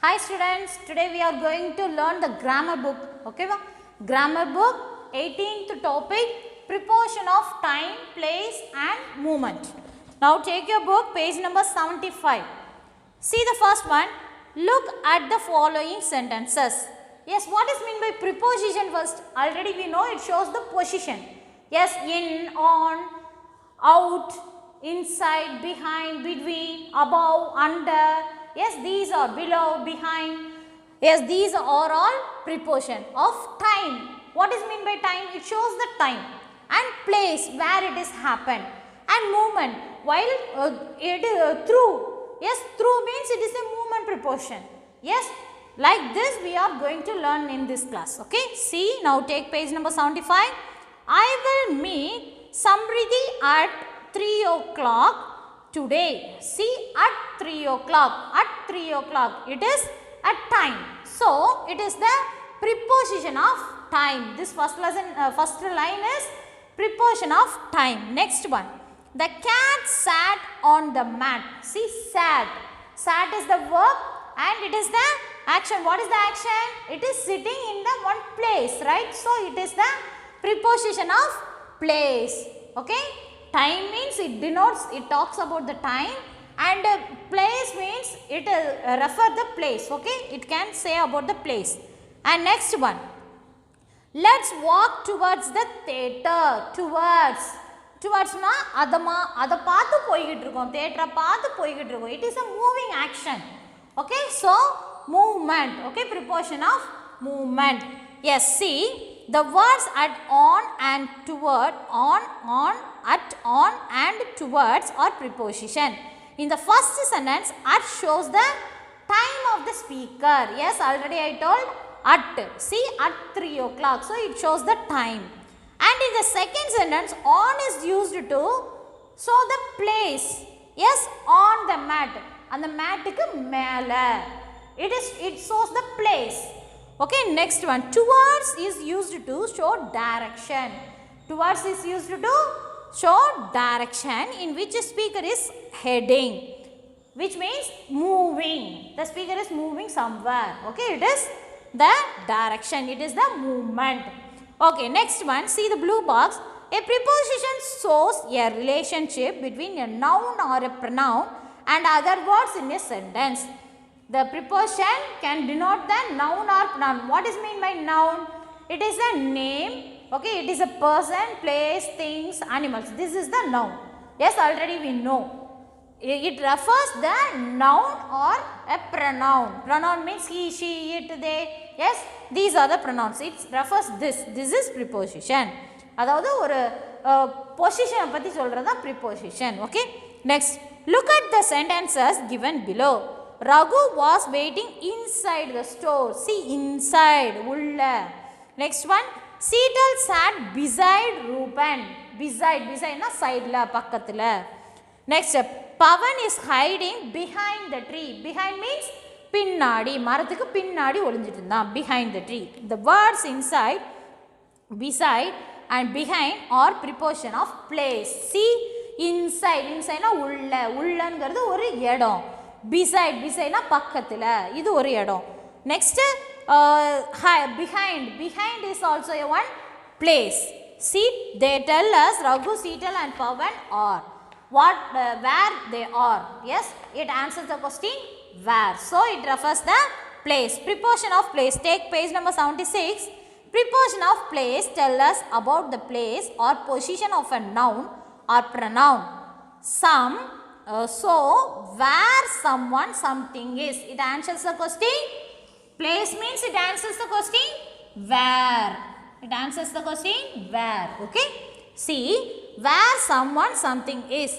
Hi students, today we are going to learn the grammar book. Okay, grammar book 18th topic, preposition of time, place and movement. Now take your book, page number 75. See the first one. Look at the following sentences. Yes, what is meant by preposition first? Already we know it shows the position. Yes, in, on, out, inside, behind, between, above, under. Yes, these are below, behind. Yes, these are all preposition of time. What is meant by time? It shows the time and place where it is happened and movement while it is through. Yes, through means it is a movement preposition. Yes, like this we are going to learn in this class. Okay, see, now take page number 75. I will meet Samriddhi at 3 o'clock today. See, at 3 o'clock, at 3 o'clock, it is at time. So, it is the preposition of time. This first lesson, first line is preposition of time. Next one. The cat sat on the mat. See, sat. Sat is the verb and it is the action. What is the action? It is sitting in the one place, right? So, it is the preposition of place. Okay. Time means it denotes, it talks about the time, and place means it refer the place. Okay. It can say about the place. And next one. Let's walk towards the theatre. Towards. Towards na adha paathu poigittirukom, theatre paathu poigittirukom. It is a moving action. Okay, so movement. Okay, preposition of movement. Yes, see the words at, on and toward, on, at, on and towards are preposition. In the first sentence, at shows the time of the speaker. Yes, already I told at. See, at 3 o'clock. So it shows the time. And in the second sentence, on is used to show the place. Yes, on the mat. And the mat is mela. It shows the place. Okay, next one. Towards is used to show direction. Towards is used to show direction in which a speaker is heading. Which means moving. The speaker is moving somewhere. Okay, it is the direction. It is the movement. Okay, next one, see the blue box. A preposition shows a relationship between a noun or a pronoun and other words in a sentence. The preposition can denote the noun or pronoun. What is meant by noun? It is a name. Okay, it is a person, place, things, animals. This is the noun. Yes, already we know. It refers the noun or a pronoun. Pronoun means he, she, it, they. Yes, these are the pronouns. It refers this. This is preposition. அதாவது ஒரு பொசிஷனை பற்றி சொல்கிறது தான் preposition. Okay. Next, look at the sentences given below. Raghu was waiting inside the store. See, inside, உள்ள. Next one, Seetal sat beside Rupan. Beside na side la, பக்கத்தில். Next, Pavan is hiding behind the tree. Behind means பின்னாடி, மரத்துக்கு பின்னாடி ஒளிஞ்சிட்டு இருந்தான். Behind the tree. The words inside, beside and behind are preposition of place. See, inside, inside na உள்ள, உள்ளங்கிறது ஒரு இடம். Beside, beside na பக்கத்தில், இது ஒரு இடம். Next, behind, behind is also a one place. See, they tell us Raghu, Seetal and Pavan are. What, where they are. Yes, it answers the question where. So, it refers the place. Preposition of place. Take page number 76. Preposition of place tell us about the place or position of a noun or pronoun. Some, so, where someone, something is. It answers the question. Place means it answers the question where. It answers the question where. Okay. See, where someone, something is.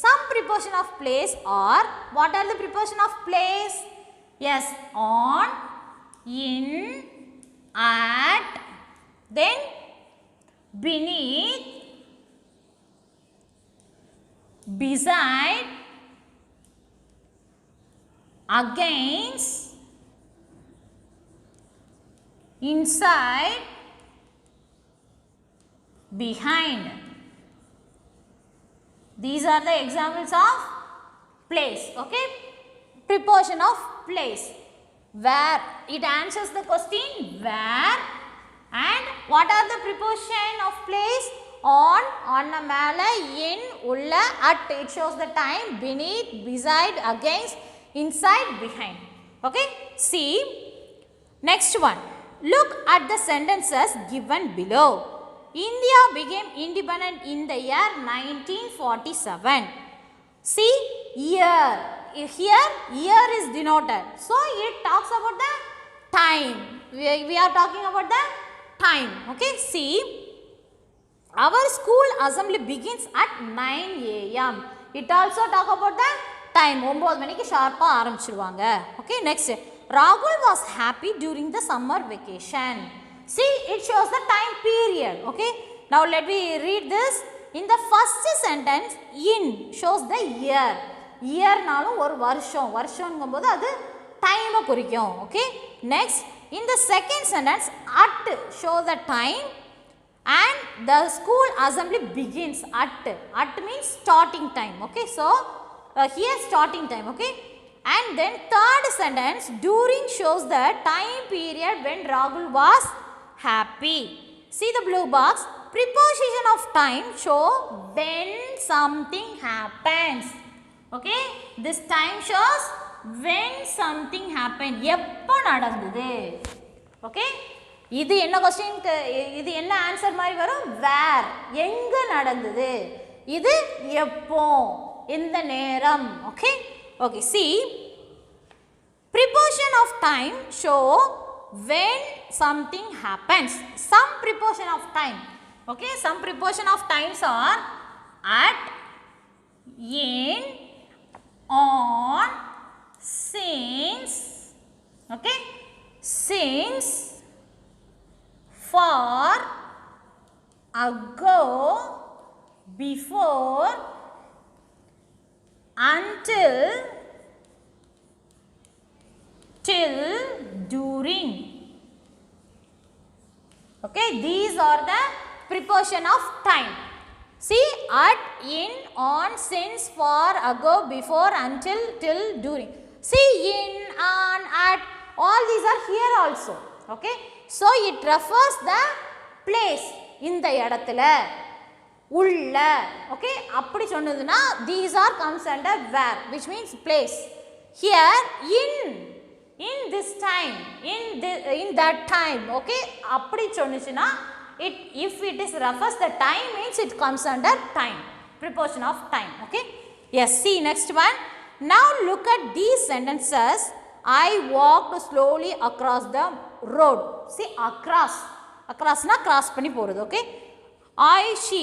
Some preposition of place are, what are the preposition of place? Yes, on, in, at, then beneath, beside, against, inside, behind. These are the examples of place. Okay, preposition of place. Where? It answers the question where. And what are the preposition of place? On, mela, in, ulla, at. It shows the time. Beneath, beside, against, inside, behind. Okay. See. Next one. Look at the sentences given below. India became independent in the year 1947. See, year. Here, year is denoted. So, it talks about the time. We are talking about the time. Okay, see, our school assembly begins at 9 a.m. It also talk about the time. 9 மணிக்கு ஷார்ப்பா ஆரம்பிச்சிடுவாங்க. Okay, next. Rahul was happy during the summer vacation. See, it shows the time period. Okay, now let me read this. In the first sentence, in shows the year. Year நாலும் ஒரு வருஷம். வருஷம்ங்கும்போது அது டைமை குறிக்கும். Okay, next. In the second sentence, at show the time and the school assembly begins at. At means starting time. Okay, so here starting time. Okay, and then third sentence, during shows the time period when Rahul was happy. See the blue box. Preposition of time show when something happens. Okay, this time shows when something happened. எப்போ நடந்தது. Okay, இது என்ன question, இது என்ன answer மாதிரி வரும்? where, எங்க நடந்தது. இது எப்போ, இந்த நேரம். Okay, okay, see, preposition of time show when something happens. Some preposition of time. Okay, some preposition of times are at, in, on, since. Okay, since, for, ago, before, until, till, during. Okay, these are the preposition of time. See, at, in, on, since, for, ago, before, until, till, during. See, in, on, at, all these are here also. Okay, so it refers the place. இந்த இடத்துல, உள்ள. Okay, அப்படி சொன்னதுன்னா these are comes under where, which means place. Here, in this time, in that time. Okay, அப்படி சொன்னுச்சுன்னா if it is refers the time means it comes under time, preposition of time. Okay, yes, see next one. Now look at these sentences. I walked slowly across the road. See, across na cross பண்ணி போறது. Okay, she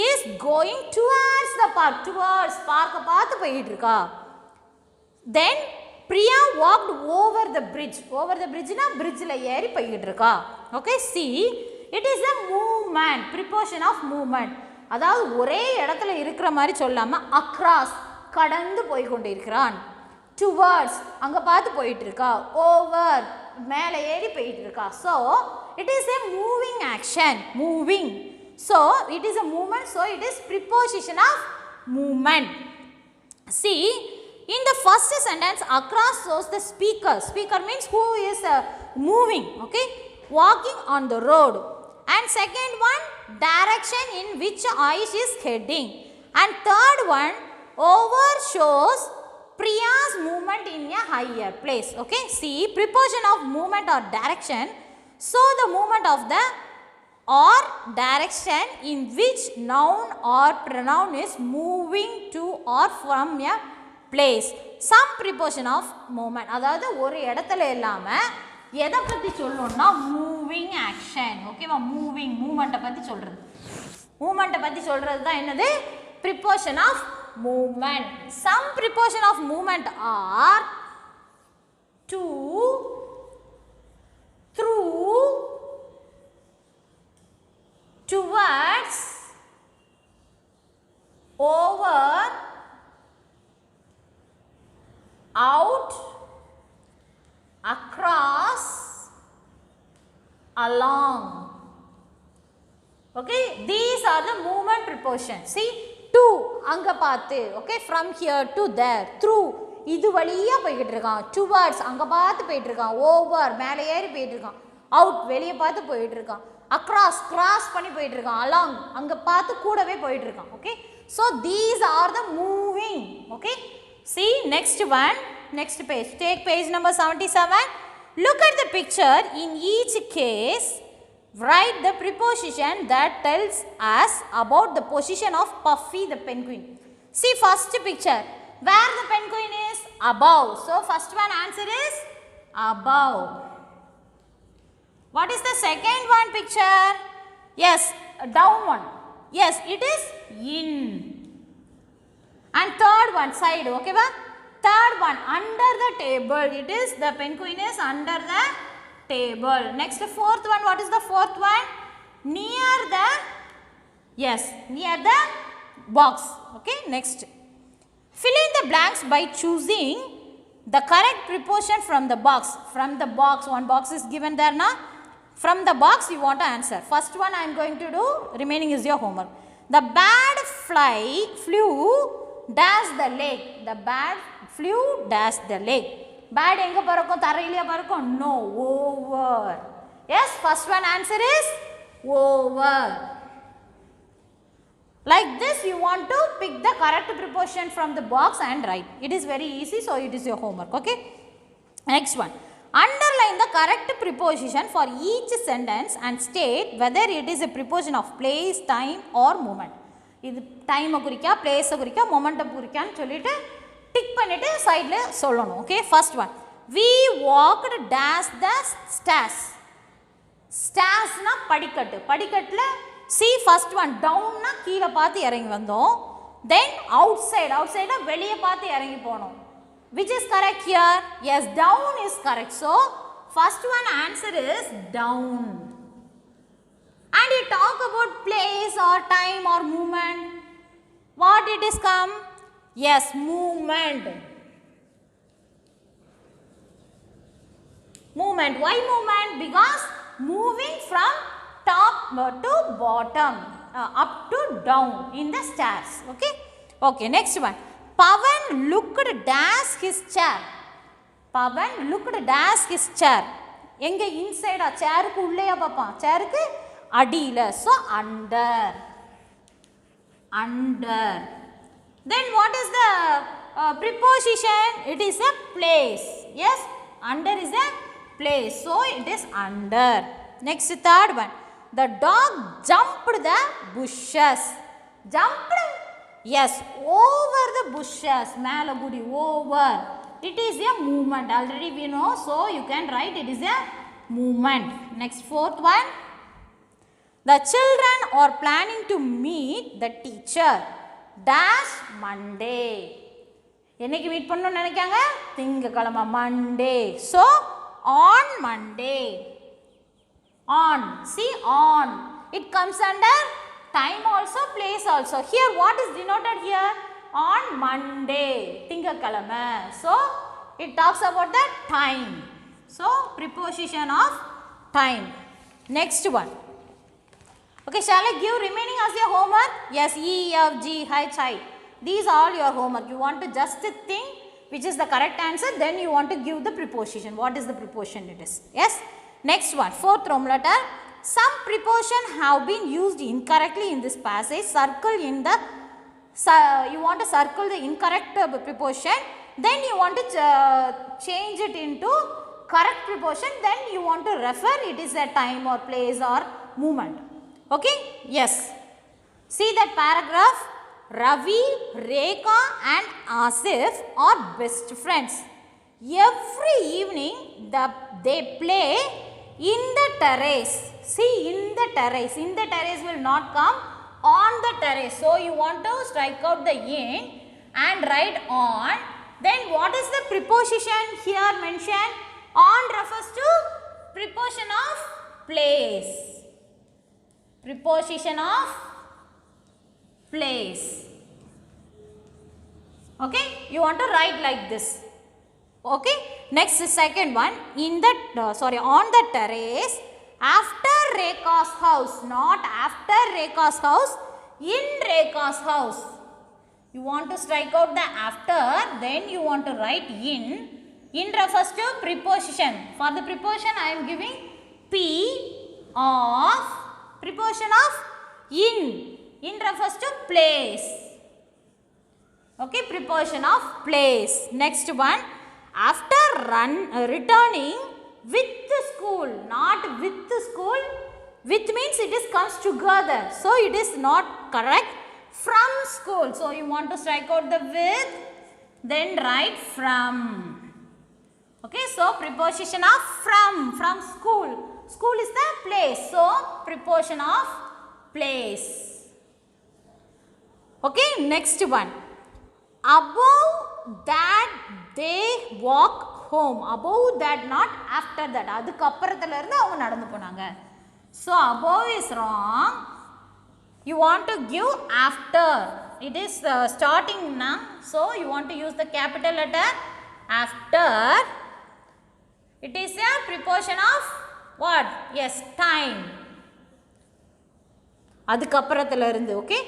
is going towards the park. Towards park பார்த்து போயிட்டு இருக்கா. Then Priya walked over the bridge. Over the bridge na bridge la ஏறி போயிட்டு இருக்கா. Okay, see, it is a movement, preposition of movement. அதாவது ஒரே இடத்துல இருக்கிற மாதிரி சொல்லாம across, கடந்து போய் கொண்டு இருக்கிறான். Towards, அங்க பார்த்து போயிட்டு இருக்கா. Over, மேலே ஏறி போயிட்டு இருக்கா. So, it is a moving action, moving. So, it is a movement, so it is preposition of movement. See, in the first sentence, across shows the speaker. Speaker means who is moving, okay, walking on the road. And second one, direction in which Aish is heading. And third one, over shows Priya's movement in a higher place. Okay, see, preposition of movement or direction. So, the movement of the or direction in which noun or pronoun is moving to or from a place. Some preposition of movement. அதாவது ஒரு இடத்துல இல்லாம எதை பத்தி சொல்லணும்னா moving action. ஓகேவா, moving மூமெண்ட்டை பத்தி சொல்றது. மூமெண்ட்டை பத்தி சொல்றது தான் என்னது? preposition of movement. Some preposition of movement are to, through, towards, over, out, across, along. Okay, these are the movement prepositions. See, to, anga paathu. Okay, from here to there. Through, இது வழியா போய்கிட்டு இருக்கான். Towards அங்க பார்த்து போயிட்டு இருக்கான். Over மேலே ஏறி போயிட்டு இருக்கான். அவுட் வெளியே பார்த்து போயிட்டு இருக்கான். அக்ராஸ் கிராஸ் பண்ணி போயிட்டு இருக்கான். அலாங் அங்க பார்த்து கூடவே போயிட்டு இருக்கான். Okay, so these are the moving. Okay, see next one, next page. Take page number 77. Look at the picture. In each case, write the preposition that tells us about the position of Puffy the penguin. See first picture. Where the penguin is? Above. So first one answer is above. What is the second one picture? Yes, down one. Yes, it is in. And third one side. Okay ba? Third one under the table. It is the penguin is under the table. Next fourth one. What is the fourth one? Near the, yes, near the box. Okay, next. Fill in the blanks by choosing the correct preposition from the box. From the box, one box is given there now. From the box you want to answer. First one I am going to do, remaining is your homework. The bird flew dash the lake. The bird flew dash the lake. Bird enga parakum, tharaiya parakum? No, over. Yes, first one answer is over. Like this you want to pick the correct preposition from the box and write. It is very easy, so it is your homework. Okay, next one. Underline the correct preposition for each sentence and state whether it is a preposition of place, time or moment. இது டைமை குறிக்கா, பிளேஸை குறிக்கா, மொமெண்ட்டை குறிக்கான்னு சொல்லிட்டு tick பண்ணிவிட்டு சைடில் சொல்லணும். Okay, first one. We walked dash the stairs. ஸ்டேர்ஸ்னால் படிக்கட்டு. படிக்கட்டில் see first one டவுன்னா கீழே பார்த்து இறங்கி வந்தோம். தென் அவுட் சைடு, அவுட் சைடில் வெளியே பார்த்து இறங்கி போனோம். Which is correct here? Yes, down is correct. So, first one answer is down. And you talk about place or time or movement. What it is come? Yes, movement. Movement. Why movement? Because moving from top to bottom, up to down in the stairs. Okay? Okay, next one. Pavan looked dash his chair. Pavan looked dash his chair. எங்க இன்சைடா, சேருக்கு உள்ளேயா பார்ப்பான், சேருக்கு அடியில். So under, under. Then what is the preposition? It is a place. Yes, under is a place. So it is under. Next third one. The dog jumped the bushes. Jumped, yes, over the bushes. மேலே குடி, over. It is a movement. Already we know, so you can write it is a movement. Next fourth one. The children are planning to meet the teacher dash Monday. என்னைக்கு meet பண்ணணும்னு நினைக்காங்க? திங்கக்கிழமை, Monday. So on Monday. On, see on. It comes under time also, place also. Here what is denoted here? On Monday, திங்கக்கிழமை. So it talks about the time. So preposition of time. Next one. Okay, shall I give remaining as your homework? Yes, E, F, G, H, I. These are all your homework. You want to just think which is the correct answer, then you want to give the preposition. What is the preposition it is? Yes. Next one, fourth Roman letter. Some preposition have been used incorrectly in this passage. Circle in the, you want to circle the incorrect preposition. Then you want to change it into correct preposition. Then you want to refer it is a time or place or movement. Okay? Yes. See that paragraph. Ravi, Rekha and Asif are best friends. Every evening they play in the terrace. See, in the terrace. In the terrace will not come, on the terrace. So you want to strike out the in and write on. Then what is the preposition here mentioned? On refers to preposition of place. Preposition of place. Okay, you want to write like this. Okay, next second one. In the on the terrace after Rekha's house, not after Rekha's house, in Rekha's house. You want to strike out the after, then you want to write in. In refers to preposition. For the preposition I am giving P of preposition of in. In refers to place. Okay, preposition of place. Next one, after returning with school, not with school. With means it is comes together. So it is not correct. From school. So you want to strike out the with, then write from. Okay, so preposition of from school. School is the place. So preposition of place. Okay, next one. Above that they walk home. Above that, not after that. அதுக்கு அப்புறத்துல இருந்து அவங்க நடந்து போனாங்க. So above is wrong. You want to give after. It is starting now. So you want to use the capital letter after. It is a preposition of what? Yes, time. அதுக்கு அப்புறத்துல இருந்து. Okay,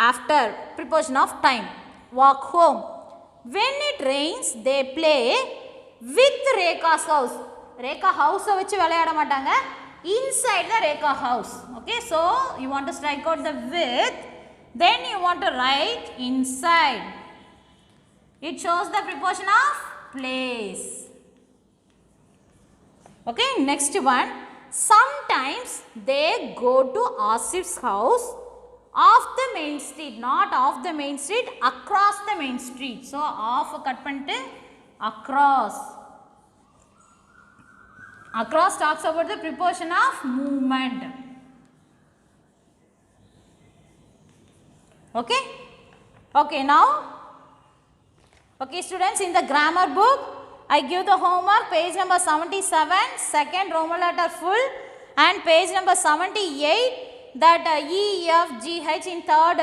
after preposition of time. Walk home. When it rains, they play with Rekha's house. Rekha house வச்சு விளையாட மாட்டாங்க. Inside the Rekha house. Okay, so you want to strike out the with, then you want to write inside. It shows the preposition of place. Okay, next one. Sometimes they go to Asif's house off the main street, not off the main street, across the main street. So off cut பண்ணிட்டு across. Across talks about the preposition of movement. Okay? Okay, now, okay students, in the grammar book, I give the homework page number 77, second Roman letter full, and page number 78, that E, F, G, H in third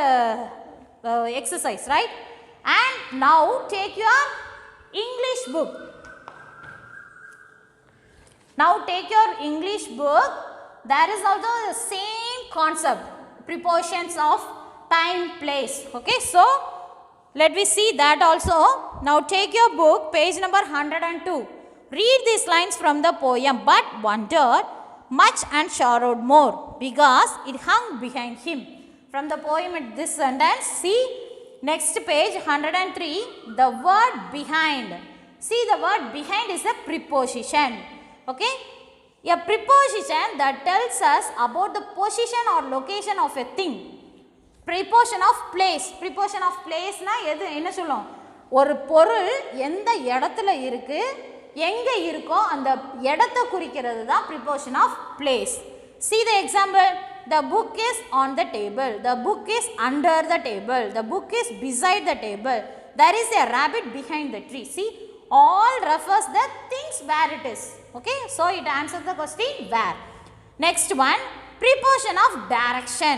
exercise, right? And now take your English book. Now take your English book. There is also the same concept, prepositions of time, place. Okay, so let me see that also. Now take your book, page number 102. Read these lines from the poem. But wondered much and sorrowed more, because it hung behind him. From the poem at this sentence, see next page 103, the word behind. See, the word behind is a preposition. Okay, a preposition that tells us about the position or location of a thing. Preposition of place. Preposition of place na எது என்ன சொல்லும்? ஒரு பொருள் எந்த இடத்துல இருக்கு, எங்க இருக்கோ அந்த இடத்தை குறிக்கிறது தான் preposition of place. See the example. The book is on the table. The book is under the table. The book is beside the table. There is a rabbit behind the tree. See, all refers the things where it is. Okay, so it answers the question where. Next one, preposition of direction.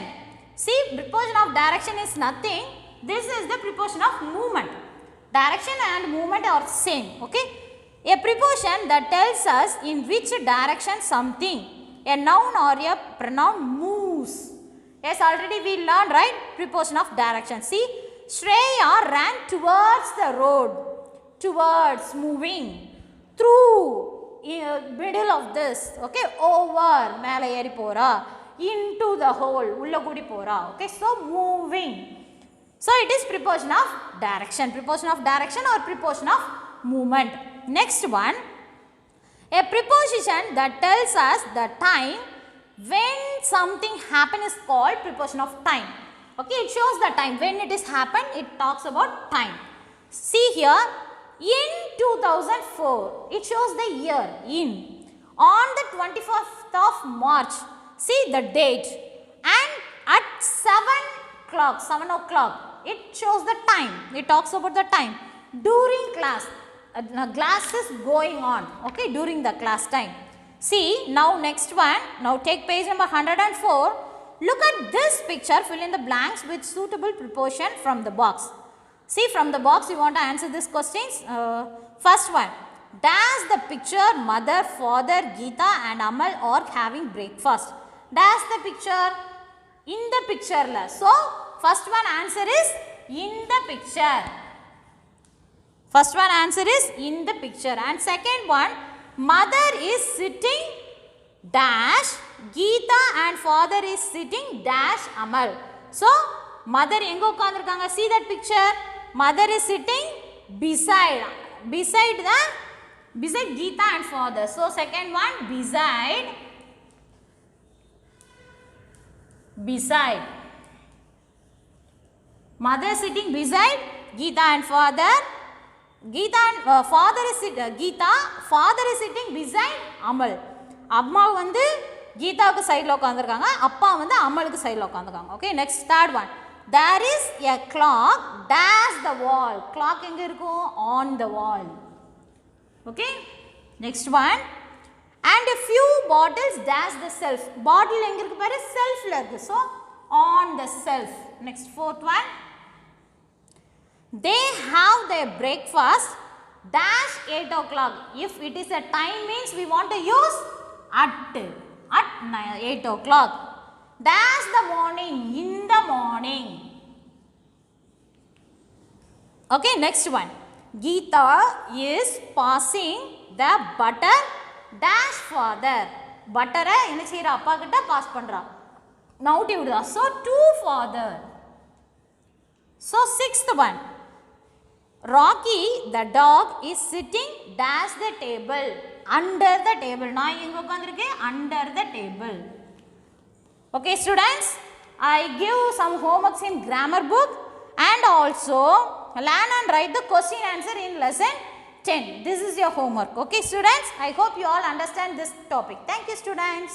See, preposition of direction is nothing. This is the preposition of movement. Direction and movement are same. Okay, a preposition that tells us in which direction something, a noun or a pronoun, moves. Yes, already we learned, right? Preposition of direction. See, Shreya ran towards the road. Towards, moving. Through, middle of this. Okay, over, மேலே ஏறி போறா. Into the hole, உள்ள கூடி போறா. Okay, so moving. So it is preposition of direction. Preposition of direction or preposition of movement. Next one, a preposition that tells us the time when something happen is called preposition of time. Okay, it shows the time. When it is happened, it talks about time. See here, in 2004, it shows the year, in. On the 24th of March, see the date. And at 7 o'clock, it shows the time. It talks about the time. During class, class is going on. Okay, during the class time. See, now next one. Now take page number 104. Look at this picture. Fill in the blanks with suitable preposition from the box. See, from the box you want to answer these questions. First one. Does the picture mother, father, Geeta and Amal are having breakfast? Does the picture? In the picture. So, first one answer is in the picture. First one answer is in the picture. And second one, mother is sitting dash Geeta and father is sitting dash Amal. So mother enga ukkandirukanga, see that picture. Mother is sitting beside Geeta and father. So second one, beside. Mother sitting beside Geeta and father. Father is sitting beside Amal. அம்மா வந்து கீதாவுக்கு சைடில் உட்காந்துருக்காங்க, அப்பா வந்து அம்மளுக்கு சைடில் உட்காந்துருக்காங்க. Okay, next third one. There is a clock dash the wall. Clock எங்கே இருக்கும்? On the wall. Okay, next one. And a few bottles dash the shelf. Bottle எங்கே இருக்கு பாரு? Shelfல இருக்கு. So on the shelf. Next fourth one. They have their breakfast dash 8 o'clock. If it is a time means we want to use at 8 o'clock. Dash the morning, in the morning. Okay, next one. Geeta is passing the butter dash father. Butter என்ன செய்யறா? அப்பா கிட்ட pass பண்றா, naughty விடுதா. So to father. So sixth one. Rocky the dog is sitting dash the table, under the table. நான் எங்க உட்கார்ந்திருக்கேன்? Under the table. Okay students, I give some homeworks in grammar book and also learn and write the question answer in lesson 10. This is your homework. Okay students, I hope you all understand this topic. Thank you students.